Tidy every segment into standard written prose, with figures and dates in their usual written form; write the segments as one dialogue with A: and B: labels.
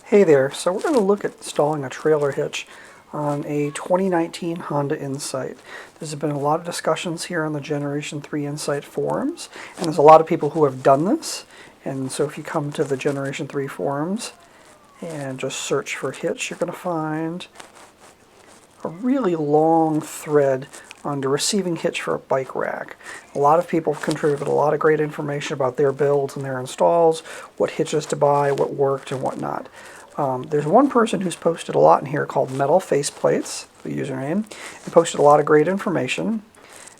A: Hey there, so we're going to look at installing a trailer hitch on a 2019 Honda Insight. There's been a lot of discussions here on the Generation 3 Insight forums, and there's a lot of people who have done this. And so if you come to the Generation 3 forums and just search for hitch, you're going to find a really long thread on the receiving hitch for a bike rack. A lot of people have contributed a lot of great information about their builds and their installs, what hitches to buy, what worked and what not. There's one person who's posted a lot in here called Metal Faceplates, the username, and posted a lot of great information.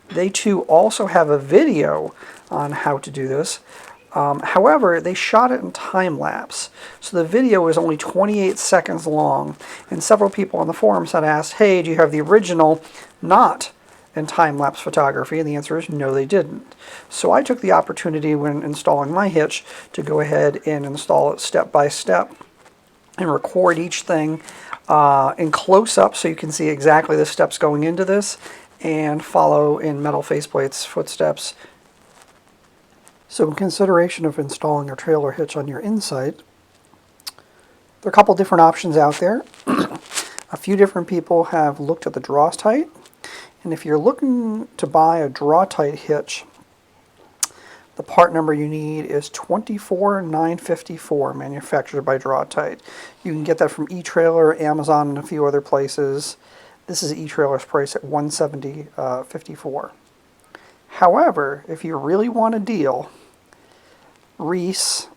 A: They too also have a video on how to do this. However, they shot it in time lapse, so the video is only 28 seconds long, and several people on the forums had asked, hey, do you have the original not in time lapse photography? And the answer is no, they didn't. So I took the opportunity when installing my hitch to go ahead and install it step by step and record each thing in close-up so you can see exactly the steps going into this and follow in Metal Faceplate's footsteps. So in consideration of installing a trailer hitch on your Insight, there are a couple different options out there. A few different people have looked at the draw tight, and if you're looking to buy a draw tight hitch, the part number you need is 24954, manufactured by Draw Tight. You can get that from eTrailer, Amazon, and a few other places. This is eTrailer's price at $170.54. However, if you really want a deal, Reese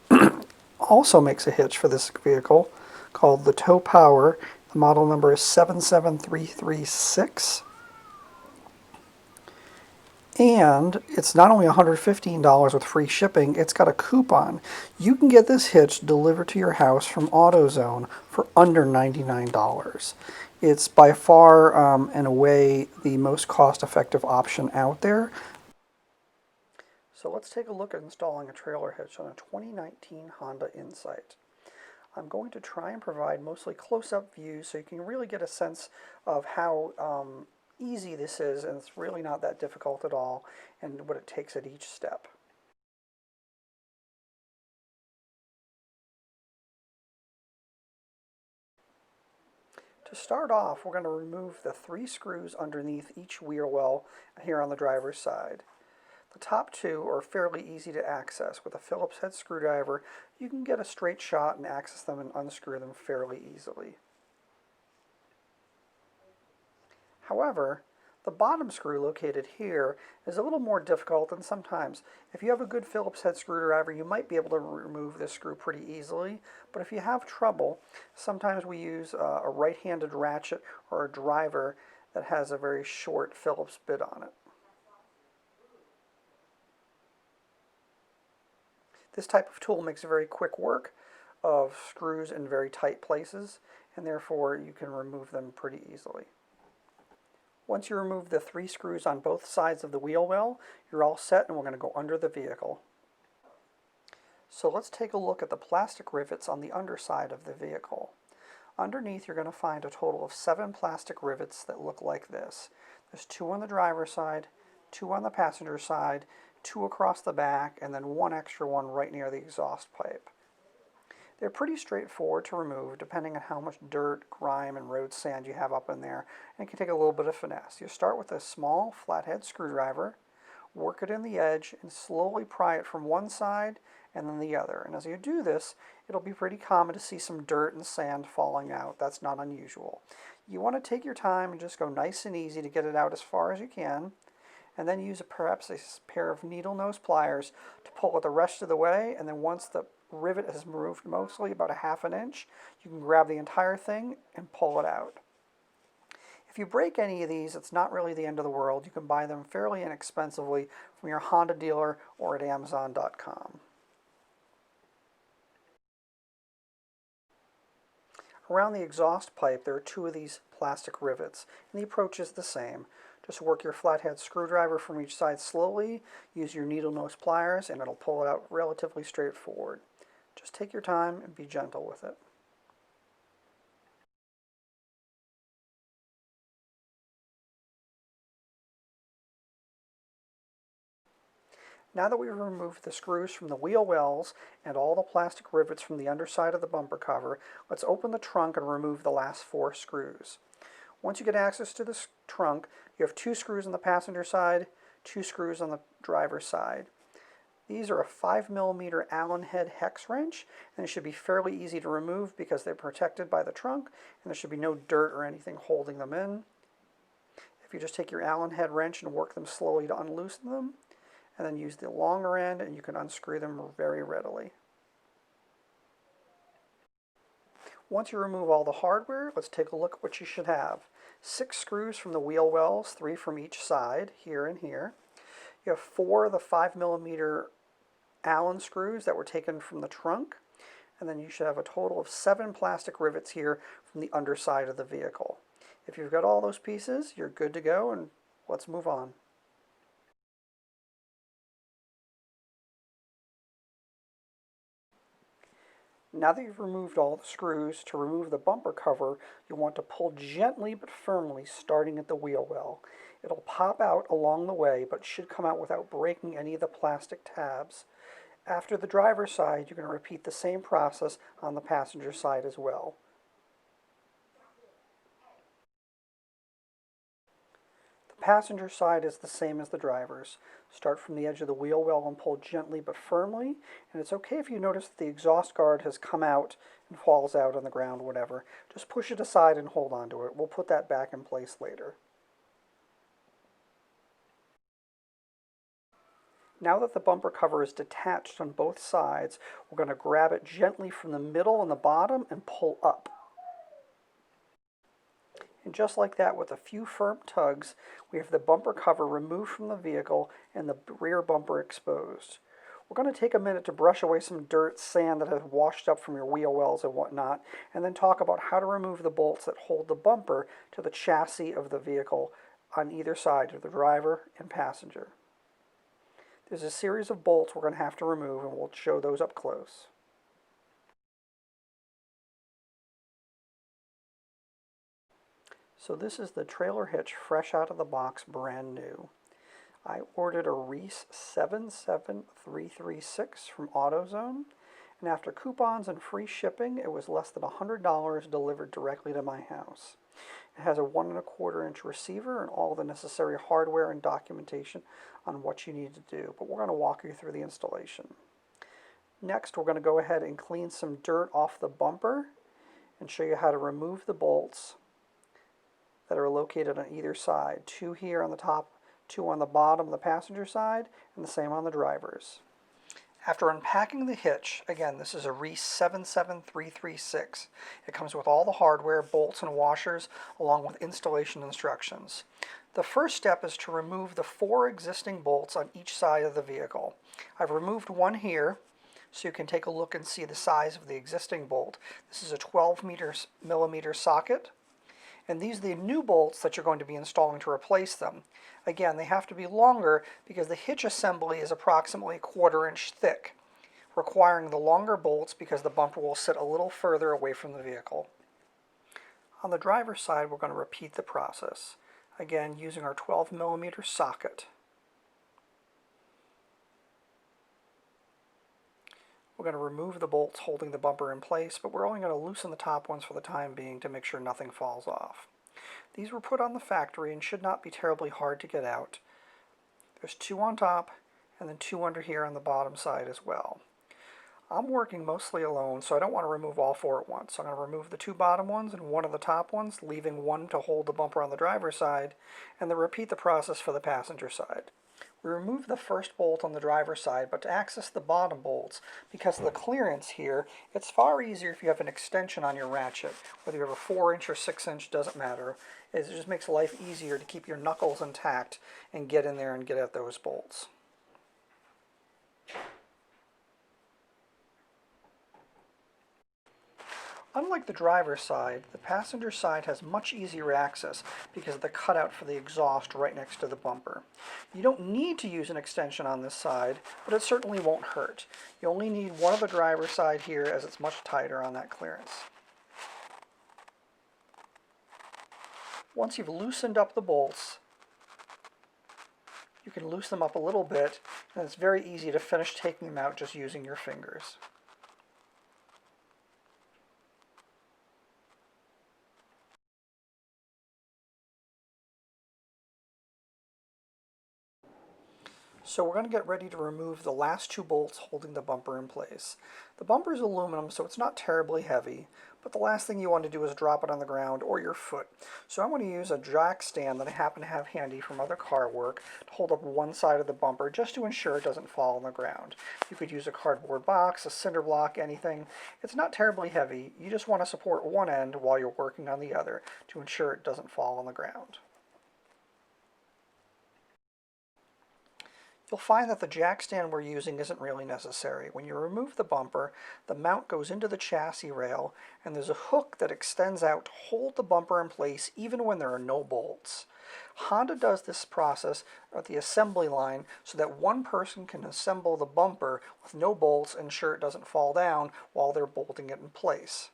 A: also makes a hitch for this vehicle called the Tow Power. The model number is 77336. And it's not only $115 with free shipping, it's got a coupon. You can get this hitch delivered to your house from AutoZone for under $99. It's by far and away the most cost-effective option out there. So let's take a look at installing a trailer hitch on a 2019 Honda Insight. I'm going to try and provide mostly close-up views so you can really get a sense of how easy this is, and it's really not that difficult at all, and what it takes at each step. To start off, we're going to remove the 3 screws underneath each wheel well here on the driver's side. The top 2 are fairly easy to access. With a Phillips head screwdriver, you can get a straight shot and access them and unscrew them fairly easily. However, the bottom screw located here is a little more difficult, and sometimes if you have a good Phillips head screwdriver, you might be able to remove this screw pretty easily. But if you have trouble, sometimes we use a right-handed ratchet or a driver that has a very short Phillips bit on it. This type of tool makes very quick work of screws in very tight places, and therefore you can remove them pretty easily. Once you remove the 3 screws on both sides of the wheel well, you're all set, and we're going to go under the vehicle. So let's take a look at the plastic rivets on the underside of the vehicle. Underneath, you're going to find a total of 7 plastic rivets that look like this. There's 2 on the driver's side, 2 on the passenger side, 2 across the back, and then 1 extra one right near the exhaust pipe. They're pretty straightforward to remove depending on how much dirt, grime, and road sand you have up in there, and it can take a little bit of finesse. You start with a small flathead screwdriver, work it in the edge, and slowly pry it from one side and then the other. And as you do this, it'll be pretty common to see some dirt and sand falling out. That's not unusual. You want to take your time and just go nice and easy to get it out as far as you can, and then use perhaps a pair of needle nose pliers to pull it the rest of the way, and then once the rivet has moved mostly about a ½ inch, you can grab the entire thing and pull it out. If you break any of these, it's not really the end of the world. You can buy them fairly inexpensively from your Honda dealer or at Amazon.com. Around the exhaust pipe, there are 2 of these plastic rivets, and the approach is the same. Just work your flathead screwdriver from each side slowly, use your needle nose pliers, and it'll pull it out relatively straightforward. Just take your time and be gentle with it. Now that we've removed the screws from the wheel wells and all the plastic rivets from the underside of the bumper cover, let's open the trunk and remove the last 4 screws. Once you get access to the trunk, you have 2 screws on the passenger side, 2 screws on the driver's side. These are a 5mm Allen head hex wrench, and it should be fairly easy to remove because they're protected by the trunk, and there should be no dirt or anything holding them in. If you just take your Allen head wrench and work them slowly to unloosen them, and then use the longer end, and you can unscrew them very readily. Once you remove all the hardware, let's take a look at what you should have. 6 screws from the wheel wells, 3 from each side, here and here. You have 4 of the 5mm Allen screws that were taken from the trunk, and then you should have a total of 7 plastic rivets here from the underside of the vehicle. If you've got all those pieces, you're good to go, and let's move on. Now that you've removed all the screws, to remove the bumper cover, you'll want to pull gently but firmly, starting at the wheel well. It'll pop out along the way, but should come out without breaking any of the plastic tabs. After the driver's side, you're going to repeat the same process on the passenger side as well. The passenger side is the same as the driver's. Start from the edge of the wheel well and pull gently but firmly, and it's okay if you notice that the exhaust guard has come out and falls out on the ground, whatever. Just push it aside and hold on to it. We'll put that back in place later. Now that the bumper cover is detached on both sides, we're going to grab it gently from the middle and the bottom and pull up. And just like that, with a few firm tugs, we have the bumper cover removed from the vehicle and the rear bumper exposed. We're going to take a minute to brush away some dirt, sand that has washed up from your wheel wells and whatnot, and then talk about how to remove the bolts that hold the bumper to the chassis of the vehicle on either side of the driver and passenger. There's a series of bolts we're going to have to remove, and we'll show those up close. So this is the trailer hitch fresh out of the box, brand new. I ordered a Reese 77336 from AutoZone, and after coupons and free shipping, it was less than $100 delivered directly to my house. It has a 1 1/4 inch receiver and all the necessary hardware and documentation on what you need to do, but we're going to walk you through the installation. Next, we're going to go ahead and clean some dirt off the bumper and show you how to remove the bolts that are located on either side. 2 here on the top, 2 on the bottom of the passenger side, and the same on the driver's. After unpacking the hitch, again, this is a Reese 77336. It comes with all the hardware, bolts and washers, along with installation instructions. The first step is to remove the 4 existing bolts on each side of the vehicle. I've removed one here, so you can take a look and see the size of the existing bolt. This is a 12mm socket. And these are the new bolts that you're going to be installing to replace them. Again, they have to be longer because the hitch assembly is approximately 1/4 inch thick, requiring the longer bolts because the bumper will sit a little further away from the vehicle. On the driver's side, we're going to repeat the process, again using our 12mm socket. We're going to remove the bolts holding the bumper in place, but we're only going to loosen the top ones for the time being to make sure nothing falls off. These were put on the factory and should not be terribly hard to get out. There's 2 on top and then 2 under here on the bottom side as well. I'm working mostly alone, so I don't want to remove all 4 at once. So I'm going to remove the 2 bottom ones and 1 of the top ones, leaving 1 to hold the bumper on the driver's side, and then repeat the process for the passenger side. We remove the first bolt on the driver's side, but to access the bottom bolts, because of the clearance here, it's far easier if you have an extension on your ratchet. Whether you have a 4-inch or 6-inch, doesn't matter. It just makes life easier to keep your knuckles intact and get in there and get at those bolts. Unlike the driver's side, the passenger side has much easier access because of the cutout for the exhaust right next to the bumper. You don't need to use an extension on this side, but it certainly won't hurt. You only need one of the driver's side here, as it's much tighter on that clearance. Once you've loosened up the bolts, You can loosen them up a little bit, and it's very easy to finish taking them out just using your fingers. So we're going to get ready to remove the last two bolts holding the bumper in place. The bumper is aluminum, so it's not terribly heavy, but the last thing you want to do is drop it on the ground or your foot. So I'm going to use a jack stand that I happen to have handy from other car work to hold up one side of the bumper just to ensure it doesn't fall on the ground. You could use a cardboard box, a cinder block, anything. It's not terribly heavy. You just want to support one end while you're working on the other to ensure it doesn't fall on the ground. You'll find that the jack stand we're using isn't really necessary. When you remove the bumper, the mount goes into the chassis rail, and there's a hook that extends out to hold the bumper in place even when there are no bolts. Honda does this process at the assembly line so that one person can assemble the bumper with no bolts and ensure it doesn't fall down while they're bolting it in place.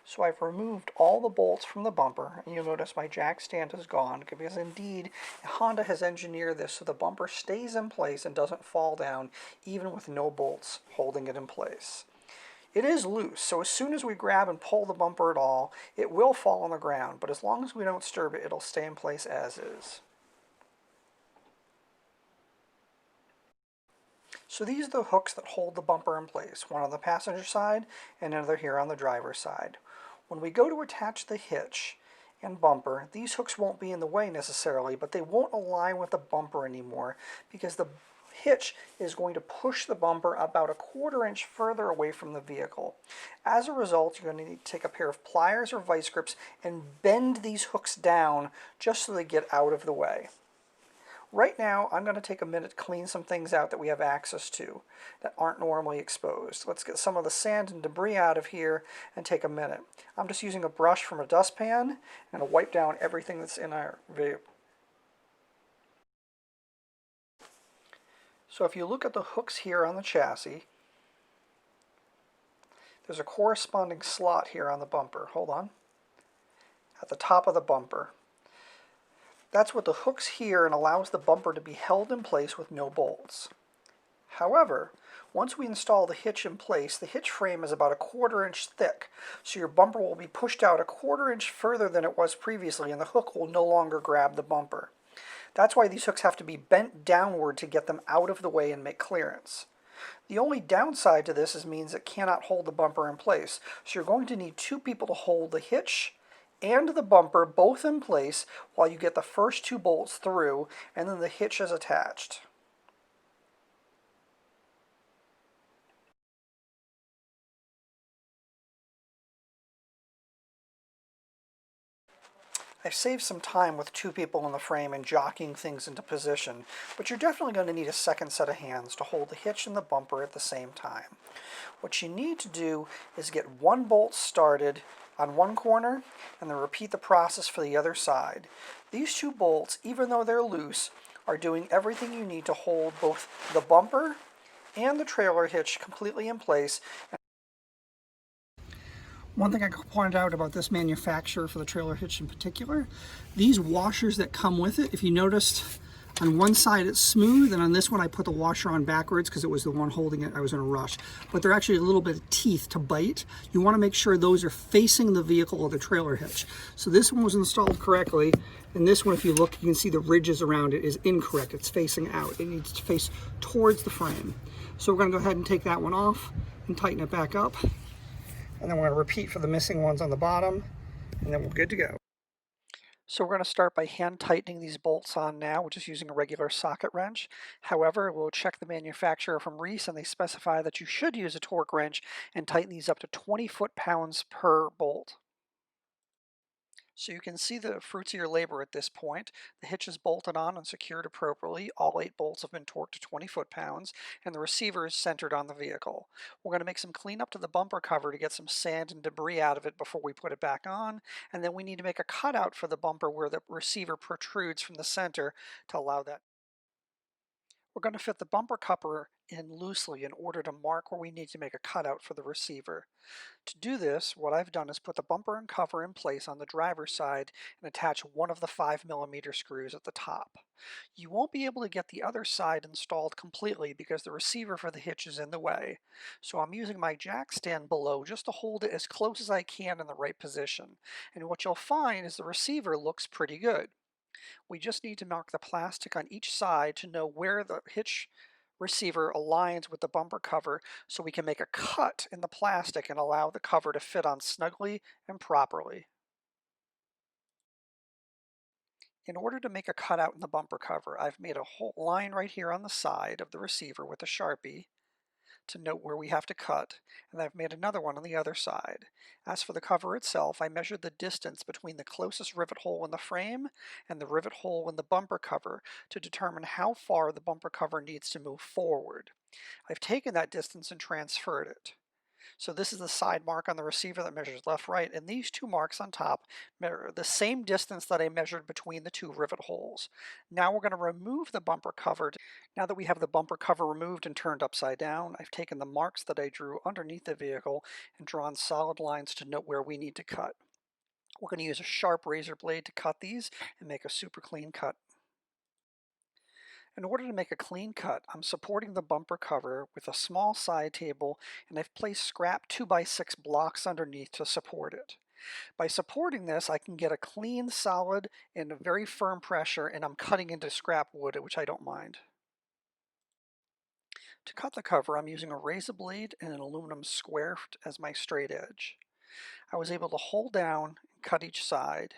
A: So I've removed all the bolts from the bumper, and you'll notice my jack stand is gone, because indeed Honda has engineered this so the bumper stays in place and doesn't fall down even with no bolts holding it in place. It is loose, so as soon as we grab and pull the bumper at all, it will fall on the ground, but as long as we don't disturb it, it'll stay in place as is. So these are the hooks that hold the bumper in place, one on the passenger side and another here on the driver's side. When we go to attach the hitch and bumper, these hooks won't be in the way necessarily, but they won't align with the bumper anymore because the hitch is going to push the bumper about a quarter-inch further away from the vehicle. As a result, you're going to need to take a pair of pliers or vice grips and bend these hooks down just so they get out of the way. Right now, I'm going to take a minute to clean some things out that we have access to that aren't normally exposed. Let's get some of the sand and debris out of here and take a minute. I'm just using a brush from a dustpan and to wipe down everything that's in our view. So if you look at the hooks here on the chassis, there's a corresponding slot here on the bumper. Hold on. At the top of the bumper. That's what the hook's here and allows the bumper to be held in place with no bolts. However, once we install the hitch in place, the hitch frame is about a quarter-inch thick, so your bumper will be pushed out a quarter-inch further than it was previously, and the hook will no longer grab the bumper. That's why these hooks have to be bent downward to get them out of the way and make clearance. The only downside to this means it cannot hold the bumper in place, so you're going to need two people to hold the hitch and the bumper both in place while you get the first two bolts through, and then the hitch is attached. I've saved some time with two people in the frame and jockeying things into position, but you're definitely going to need a second set of hands to hold the hitch and the bumper at the same time. What you need to do is get one bolt started on one corner and then repeat the process for the other side. These two bolts, even though they're loose, are doing everything you need to hold both the bumper and the trailer hitch completely in place. One thing I could point out about this manufacturer for the trailer hitch in particular, these washers that come with it, if you noticed, on one side it's smooth, and on this one I put the washer on backwards because it was the one holding it. I was in a rush. But they're actually a little bit of teeth to bite. You want to make sure those are facing the vehicle or the trailer hitch. So this one was installed correctly, and this one, if you look, you can see the ridges around it is incorrect. It's facing out. It needs to face towards the frame. So we're going to go ahead and take that one off and tighten it back up. And then we're going to repeat for the missing ones on the bottom, and then we're good to go. So we're going to start by hand tightening these bolts on now, which is using a regular socket wrench. However, we'll check the manufacturer from Reese, and they specify that you should use a torque wrench and tighten these up to 20 foot-pounds per bolt. So you can see the fruits of your labor at this point. The hitch is bolted on and secured appropriately. All 8 bolts have been torqued to 20 foot-pounds, and the receiver is centered on the vehicle. We're going to make some cleanup to the bumper cover to get some sand and debris out of it before we put it back on, and then we need to make a cutout for the bumper where the receiver protrudes from the center to allow that. We're going to fit the bumper cover in loosely in order to mark where we need to make a cutout for the receiver. To do this, what I've done is put the bumper and cover in place on the driver's side and attach one of the 5mm screws at the top. You won't be able to get the other side installed completely because the receiver for the hitch is in the way, so I'm using my jack stand below just to hold it as close as I can in the right position. And what you'll find is the receiver looks pretty good. We just need to mark the plastic on each side to know where the hitch receiver aligns with the bumper cover so we can make a cut in the plastic and allow the cover to fit on snugly and properly. In order to make a cutout in the bumper cover, I've made a whole line right here on the side of the receiver with a Sharpie to note where we have to cut, and I've made another one on the other side. As for the cover itself, I measured the distance between the closest rivet hole in the frame and the rivet hole in the bumper cover to determine how far the bumper cover needs to move forward. I've taken that distance and transferred it. So this is the side mark on the receiver that measures left, right, and these two marks on top measure the same distance that I measured between the two rivet holes. Now we're going to remove the bumper cover. Now that we have the bumper cover removed and turned upside down, I've taken the marks that I drew underneath the vehicle and drawn solid lines to note where we need to cut. We're going to use a sharp razor blade to cut these and make a super clean cut. In order to make a clean cut, I'm supporting the bumper cover with a small side table, and I've placed scrap 2x6 blocks underneath to support it. By supporting this, I can get a clean, solid, and a very firm pressure, and I'm cutting into scrap wood, which I don't mind. To cut the cover, I'm using a razor blade and an aluminum square as my straight edge. I was able to hold down and cut each side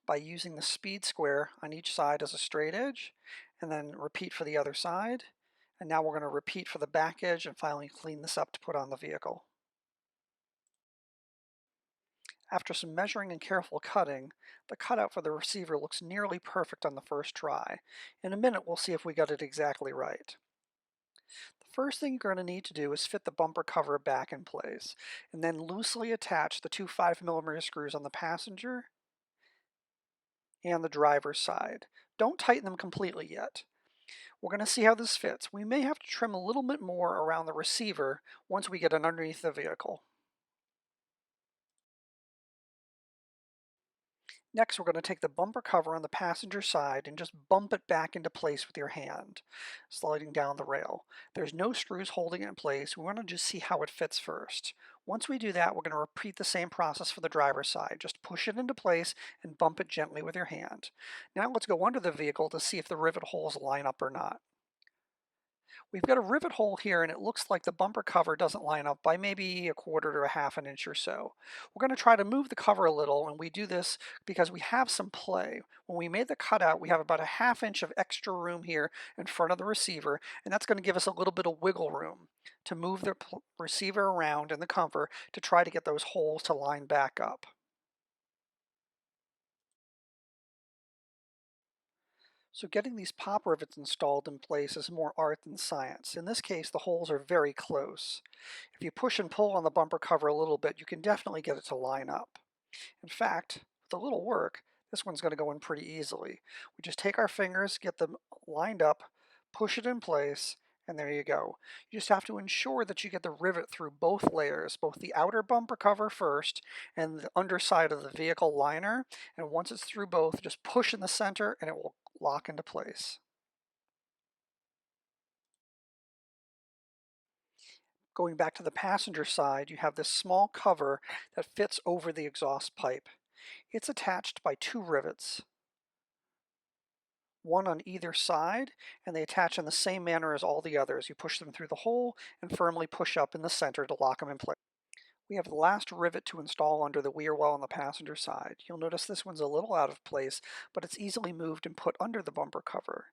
A: by using the speed square on each side as a straight edge, and then repeat for the other side. And now we're going to repeat for the back edge and finally clean this up to put on the vehicle. After some measuring and careful cutting, the cutout for the receiver looks nearly perfect on the first try. In a minute we'll see if we got it exactly right. The first thing you're going to need to do is fit the bumper cover back in place, and then loosely attach the two 5mm screws on the passenger and the driver's side. Don't tighten them completely yet. We're going to see how this fits. We may have to trim a little bit more around the receiver once we get it underneath the vehicle. Next, we're going to take the bumper cover on the passenger side and just bump it back into place with your hand, sliding down the rail. There's no screws holding it in place. We want to just see how it fits first. Once we do that, we're going to repeat the same process for the driver's side. Just push it into place and bump it gently with your hand. Now let's go under the vehicle to see if the rivet holes line up or not. We've got a rivet hole here, and it looks like the bumper cover doesn't line up by maybe a quarter to a half an inch or so. We're going to try to move the cover a little, and we do this because we have some play. When we made the cutout, we have about a ½ inch of extra room here in front of the receiver, and that's going to give us a little bit of wiggle room to move the receiver around in the cover to try to get those holes to line back up. So getting these pop rivets installed in place is more art than science. In this case, the holes are very close. If you push and pull on the bumper cover a little bit, you can definitely get it to line up. In fact, with a little work, this one's going to go in pretty easily. We just take our fingers, get them lined up, push it in place, and there you go. You just have to ensure that you get the rivet through both layers, both the outer bumper cover first and the underside of the vehicle liner. And once it's through both, just push in the center and it will lock into place. Going back to the passenger side, you have this small cover that fits over the exhaust pipe. It's attached by two rivets, one on either side, and they attach in the same manner as all the others. You push them through the hole and firmly push up in the center to lock them in place. We have the last rivet to install under the weir well on the passenger side. You'll notice this one's a little out of place, but it's easily moved and put under the bumper cover.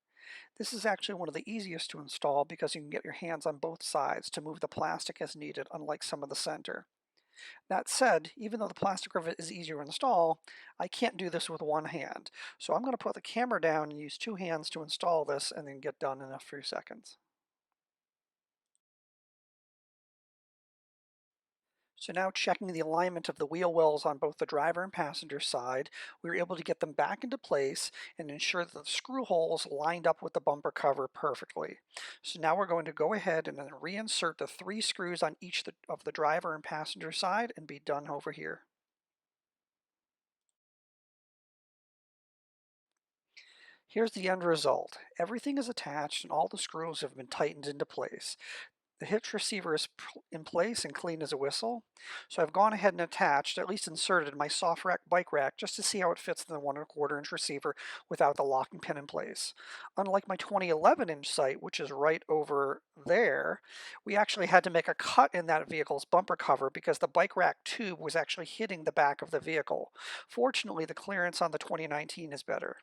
A: This is actually one of the easiest to install because you can get your hands on both sides to move the plastic as needed, unlike some of the center. That said, even though the plastic rivet is easier to install, I can't do this with one hand. So I'm going to put the camera down and use two hands to install this and then get done in a few seconds. So now checking the alignment of the wheel wells on both the driver and passenger side, we were able to get them back into place and ensure that the screw holes lined up with the bumper cover perfectly. So now we're going to go ahead and then reinsert the 3 screws on each of the driver and passenger side and be done over here. Here's the end result. Everything is attached and all the screws have been tightened into place. The hitch receiver is in place and clean as a whistle. So I've gone ahead and attached, at least inserted, my soft rack bike rack just to see how it fits in the 1¼ inch receiver without the locking pin in place. Unlike my 2011-inch sight, which is right over there, we actually had to make a cut in that vehicle's bumper cover because the bike rack tube was actually hitting the back of the vehicle. Fortunately, the clearance on the 2019 is better.